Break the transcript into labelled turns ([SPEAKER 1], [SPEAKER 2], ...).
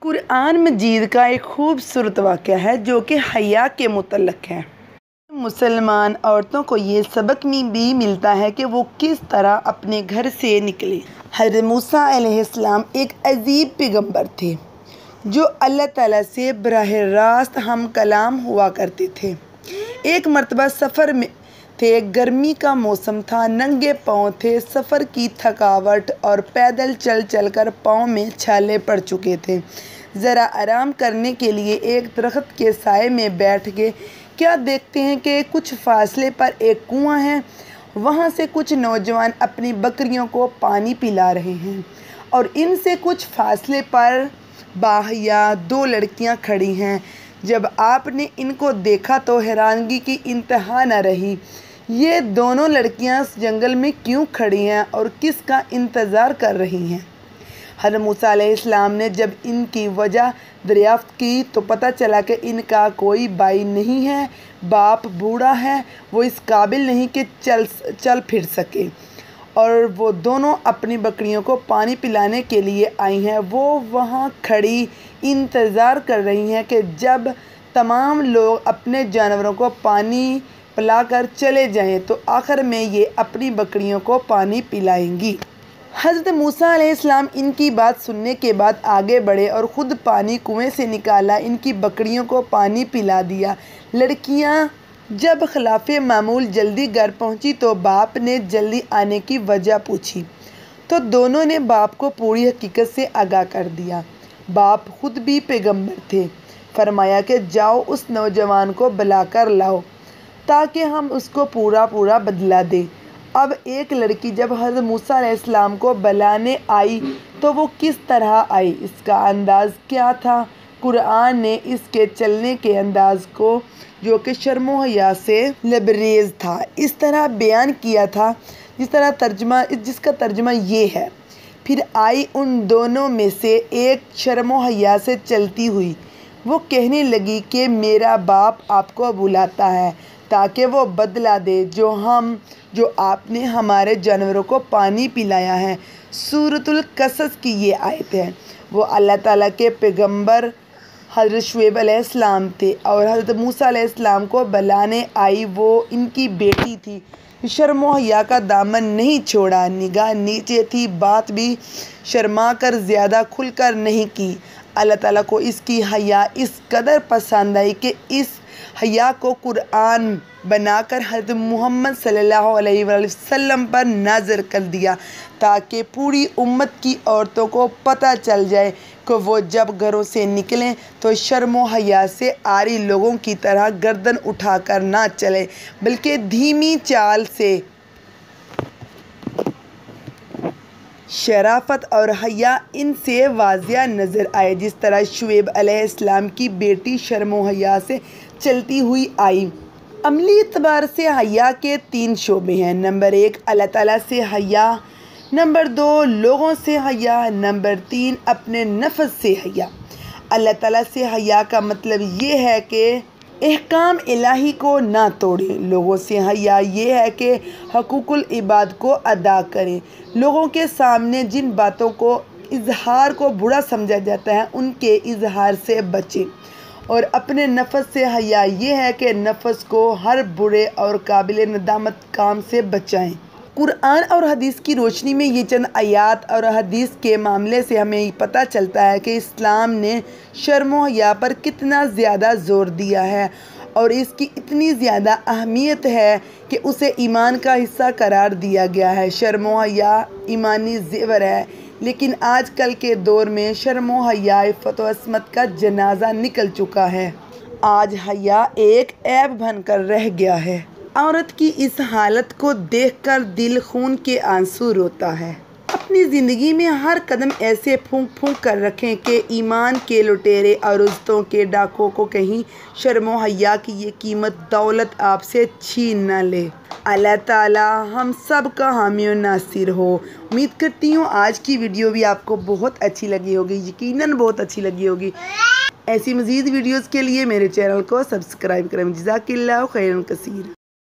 [SPEAKER 1] قرآن مجید کا ایک خوبصورت واقعہ ہے جو کہ حیا کے متعلق ہے۔ مسلمان عورتوں کو یہ سبق بھی ملتا ہے کہ وہ کس طرح اپنے گھر سے نکلیں۔ حضرت موسیٰ علیہ السلام ایک عظیم پیغمبر تھے جو اللہ تعالیٰ سے براہ راست ہم کلام ہوا کرتے تھے۔ ایک مرتبہ سفر میں تھے، گرمی کا موسم تھا، ننگے پاؤں تھے، سفر کی تھکاوٹ اور پیدل چل چل کر پاؤں میں چھالے پڑ چکے تھے۔ ذرا آرام کرنے کے لیے ایک درخت کے سائے میں بیٹھ گئے۔ کیا دیکھتے ہیں کہ کچھ فاصلے پر ایک کنواں ہے، وہاں سے کچھ نوجوان اپنی بکریوں کو پانی پلا رہے ہیں اور ان سے کچھ فاصلے پر باحیا دو لڑکیاں کھڑی ہیں۔ جب آپ نے ان کو دیکھا تو حیرانگی کی انتہا نہ رہی۔ یہ دونوں لڑکیاں جنگل میں کیوں کھڑی ہیں اور کس کا انتظار کر رہی ہیں؟ حضرت موسیٰ علیہ السلام نے جب ان کی وجہ دریافت کی تو پتہ چلا کہ ان کا کوئی بھائی نہیں ہے، باپ بوڑھا ہے، وہ اس قابل نہیں کہ چل پھر سکے، اور وہ دونوں اپنی بکریوں کو پانی پلانے کے لیے آئی ہیں۔ وہ وہاں کھڑی انتظار کر رہی ہیں کہ جب تمام لوگ اپنے جانوروں کو پانی پلا کر چلے جائیں تو آخر میں یہ اپنی بکریوں کو پانی پلائیں گی۔ حضرت موسیٰ علیہ السلام ان کی بات سننے کے بعد آگے بڑھے اور خود پانی کنویں سے نکالا، ان کی بکریوں کو پانی پلا دیا۔ لڑکیاں جب خلاف معمول جلدی گھر پہنچی تو باپ نے جلدی آنے کی وجہ پوچھی تو دونوں نے باپ کو پوری حقیقت سے آگاہ کر دیا۔ باپ خود بھی پیغمبر تھے۔ فرمایا کہ جاؤ اس نوجوان کو بلا کر لاؤ تاکہ ہم اس کو پورا بدلہ دیں۔ اب ایک لڑکی جب حضرت موسیٰ علیہ السلام کو بلانے آئی تو وہ کس طرح آئی، اس کا انداز کیا تھا؟ قرآن نے اس کے چلنے کے انداز کو، جو کہ شرم و حیا سے لبریز تھا، اس طرح بیان کیا تھا جس کا ترجمہ یہ ہے: پھر آئی ان دونوں میں سے ایک شرم و حیا سے چلتی ہوئی، وہ کہنے لگی کہ میرا باپ آپ کو بلاتا ہے تاکہ وہ بدلہ دے جو آپ نے ہمارے جانوروں کو پانی پلایا ہے۔ سورۃ القصص کی یہ آیت ہے۔ وہ اللہ تعالیٰ کے پیغمبر حضرت شعیب علیہ السلام تھے اور حضرت موسیٰ علیہ السلام کو بلانے آئی وہ ان کی بیٹی تھی۔ شرم و حیا کا دامن نہیں چھوڑا، نگاہ نیچے تھی، بات بھی شرما کر زیادہ کھل کر نہیں کی۔ اللہ تعالیٰ کو اس کی حیا اس قدر پسند آئی کہ اس حیا کو قرآن بنا کر حضرت محمد صلی اللہ علیہ وآلہ وسلم پر نازل کر دیا تاکہ پوری امت کی عورتوں کو پتہ چل جائے کہ وہ جب گھروں سے نکلیں تو شرم و حیا سے عاری لوگوں کی طرح گردن اٹھا کر نہ چلیں بلکہ دھیمی چال سے۔ شرافت اور حیا ان سے واضح نظر آئے جس طرح شعیب علیہ السلام کی بیٹی شرم و حیا سے چلتی ہوئی آئی۔ عملی اعتبار سے حیا کے 3 شعبے ہیں: نمبر 1 اللہ تعالیٰ سے حیا، نمبر 2 لوگوں سے حیا، نمبر 3 اپنے نفس سے حیا۔ اللہ تعالیٰ سے حیا کا مطلب یہ ہے کہ احکام الہی کو نہ توڑیں۔ لوگوں سے حیا یہ ہے کہ حقوق العباد کو ادا کریں۔ لوگوں کے سامنے جن باتوں کو اظہار کو برا سمجھا جاتا ہے ان کے اظہار سے بچیں۔ اور اپنے نفس سے حیا یہ ہے کہ نفس کو ہر برے اور قابل ندامت کام سے بچائیں۔ قرآن اور حدیث کی روشنی میں یہ چند آیات اور حدیث کے معاملے سے ہمیں پتہ چلتا ہے کہ اسلام نے شرم و حیا پر کتنا زیادہ زور دیا ہے اور اس کی اتنی زیادہ اہمیت ہے کہ اسے ایمان کا حصہ قرار دیا گیا ہے۔ شرم و حیا ایمانی زیور ہے، لیکن آج کل کے دور میں شرم و حیا عفت و عصمت کا جنازہ نکل چکا ہے۔ آج حیا ایک عیب بن کر رہ گیا ہے۔ عورت کی اس حالت کو دیکھ کر دل خون کے آنسو روتا ہے۔ اپنی زندگی میں ہر قدم ایسے پھونک کر رکھیں کہ ایمان کے لٹیرے اور عزتوں کے ڈاکوں کو کہیں شرم و حیا کی یہ قیمت دولت آپ سے چھین نہ لے۔ اللہ تعالیٰ ہم سب کا حامی و ناصر ہو۔ امید کرتی ہوں آج کی ویڈیو بھی آپ کو بہت اچھی لگی ہوگی، یقیناً بہت اچھی لگی ہوگی۔ ایسی مزید ویڈیوز کے لیے میرے چینل کو سبسکرائب کریں۔ جزاک اللہ خیرا کثیر۔